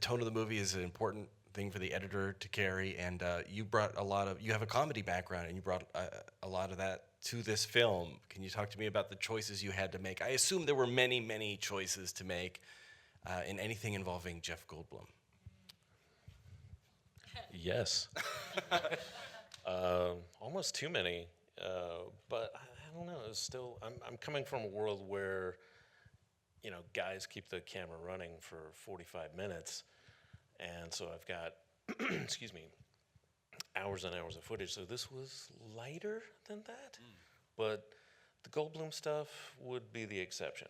tone of the movie is an important thing for the editor to carry, and you have a comedy background, and you brought a lot of that to this film. Can you talk to me about the choices you had to make? I assume there were many, many choices to make in anything involving Jeff Goldblum. Yes. Almost too many. But I don't know. It's still, I'm coming from a world where, guys keep the camera running for 45 minutes. And so I've got, excuse me, hours and hours of footage. So this was lighter than that. But the Goldblum stuff would be the exception.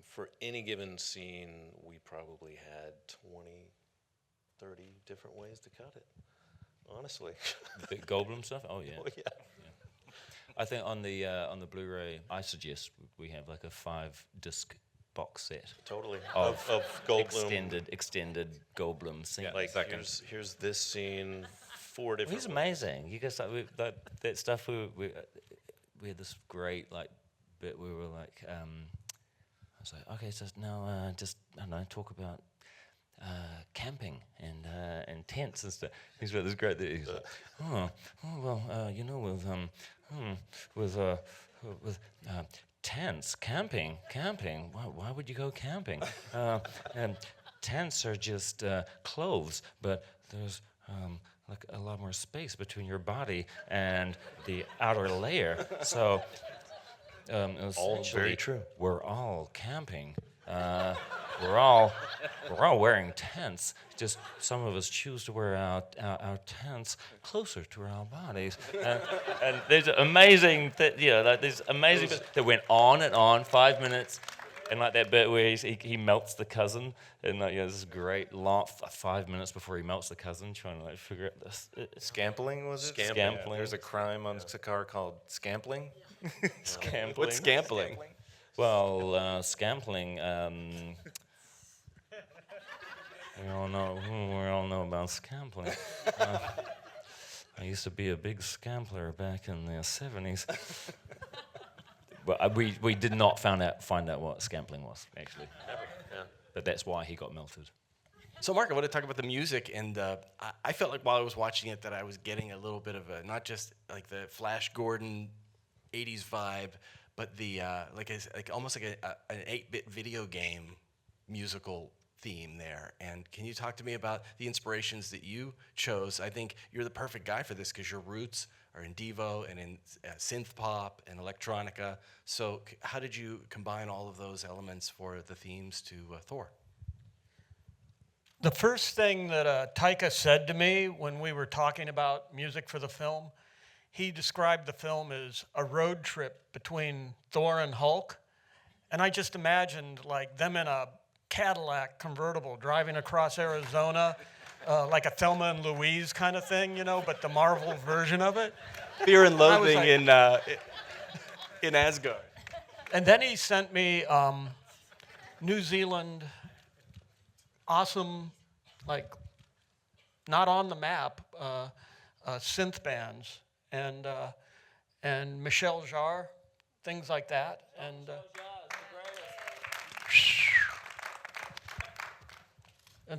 For any given scene, we probably had 20, 30 different ways to cut it, honestly. The Goldblum stuff? Oh, yeah. Oh, yeah. I think on the Blu-ray, I suggest we have like a 5-disc box set. Totally. Of Goldblum. Extended Goldblum scenes. Like, here's this scene, 4 different He's amazing. You guys, that stuff, we had this great, bit where we were like, I was like, okay, so now just, I don't know, talk about camping and tents and stuff. He's got this great thing. He's like, with tents, camping. Why would you go camping? And tents are just clothes, but there's like a lot more space between your body and the outer layer. So All very true. We're all camping. We're all wearing tents. Just some of us choose to wear our tents closer to our bodies. And there's amazing, there's amazing bits that went on and on, 5 minutes, and like that bit where he melts the cousin, and this great long 5 minutes before he melts the cousin, trying to figure out this. Scampling, was it? Scampling. There's a crime on Sakar called scampling. Scampling. What's scampling? Well, scampling. We all know about scampling. I used to be a big scampler back in the 70s. But we did not find out what scampling was, actually. Yeah. But that's why he got melted. So, Mark, I want to talk about the music, and I felt like while I was watching it that I was getting a little bit of not just like the Flash Gordon 80s vibe, but the almost like an 8-bit video game musical theme there. And can you talk to me about the inspirations that you chose? I think you're the perfect guy for this because your roots are in Devo and in synth pop and electronica. So how did you combine all of those elements for the themes to Thor? The first thing that Taika said to me when we were talking about music for the film, he described the film as a road trip between Thor and Hulk. And I just imagined like them in a Cadillac convertible driving across Arizona, like a Thelma and Louise kind of thing, but the Marvel version of it. Fear and Loathing in Asgard. And then he sent me New Zealand, awesome, like not on the map, synth bands and Michelle Jarre, things like that. And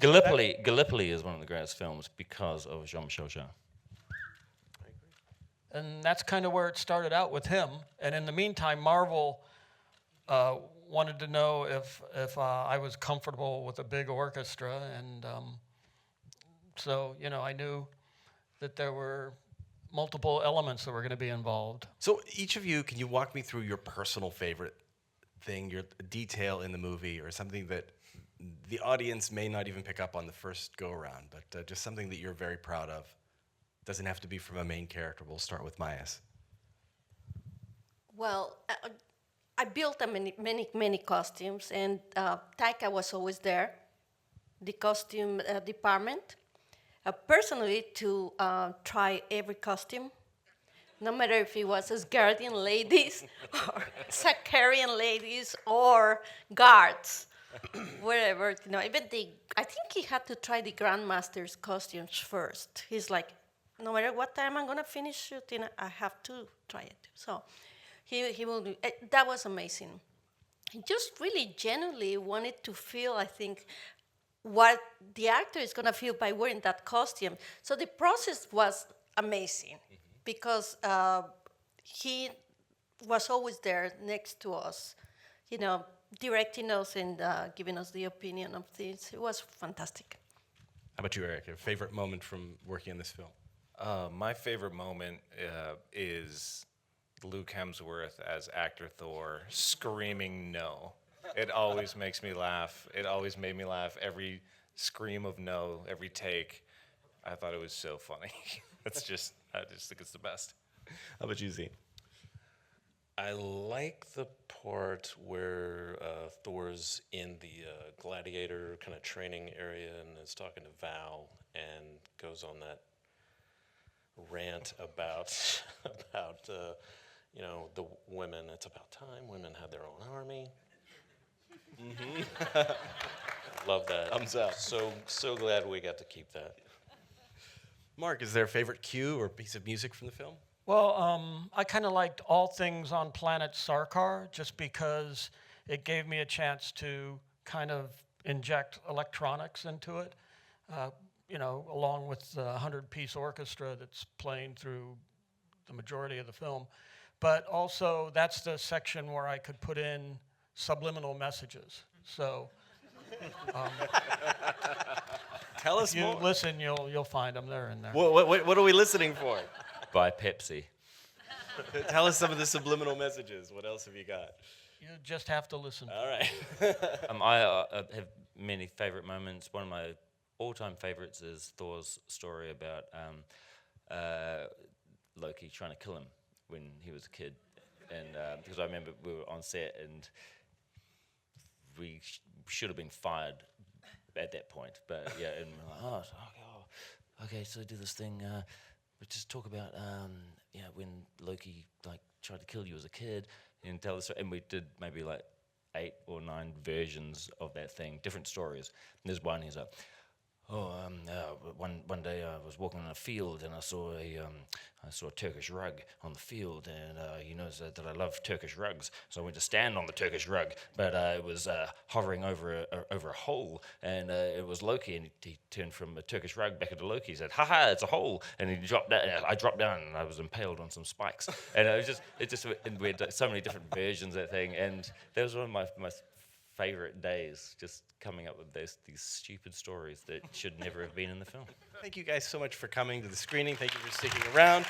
Gallipoli is one of the greatest films because of Jean-Michel Jarre. And that's kind of where it started out with him. And in the meantime, Marvel wanted to know if I was comfortable with a big orchestra. And so, I knew that there were multiple elements that were going to be involved. So each of you, can you walk me through your personal favorite thing, your detail in the movie, or something that the audience may not even pick up on the first go-around, but just something that you're very proud of? Doesn't have to be from a main character. We'll start with Mayas. Well, I built many costumes, and Taika was always there, the costume department, personally to try every costume, no matter if it was Asgardian ladies or Sakarian ladies or guards. Wherever, even I think he had to try the Grandmaster's costumes first. He's like, no matter what time I'm gonna finish shooting, I have to try it. So he will do. That was amazing. He just really genuinely wanted to feel, I think, what the actor is going to feel by wearing that costume. So the process was amazing because he was always there next to us, directing us and giving us the opinion of things. It was fantastic. How about you, Eric? Your favorite moment from working on this film? My favorite moment is Luke Hemsworth as actor Thor screaming no. It always makes me laugh. It always made me laugh. Every scream of no, every take. I thought it was so funny. I just think it's the best. How about you, Zene? I like the part where Thor's in the gladiator kind of training area and is talking to Val and goes on that rant about the women. It's about time women had their own army. Love that. Thumbs up. So glad we got to keep that. Mark, is there a favorite cue or piece of music from the film? Well, I kind of liked All Things on Planet Sarkar just because it gave me a chance to kind of inject electronics into it, along with the 100-piece orchestra that's playing through the majority of the film. But also, that's the section where I could put in subliminal messages. So Tell us if you more. listen, you'll find them. They're in there. What are we listening for? By Pepsi. Tell us some of the subliminal messages. What else have you got? You just have to listen. All right. I have many favorite moments. One of my all-time favorites is Thor's story about Loki trying to kill him when he was a kid, and because I remember we were on set and we should have been fired at that point, but yeah, and we're like, okay, so do this thing. We just talk about when Loki tried to kill you as a kid, and tell us. And we did maybe 8 or 9 versions of that thing, different stories. And there's one. He's like, one day I was walking in a field and I saw a Turkish rug on the field, and he knows that I love Turkish rugs, so I went to stand on the Turkish rug, but it was hovering over a hole, and it was Loki, and he turned from a Turkish rug back into Loki. He said, "Ha, it's a hole," and he dropped down. I dropped down and I was impaled on some spikes, and and we had so many different versions of that thing, and that was one of my favorite days, just coming up with these stupid stories that should never have been in the film. Thank you guys so much for coming to the screening. Thank you for sticking around.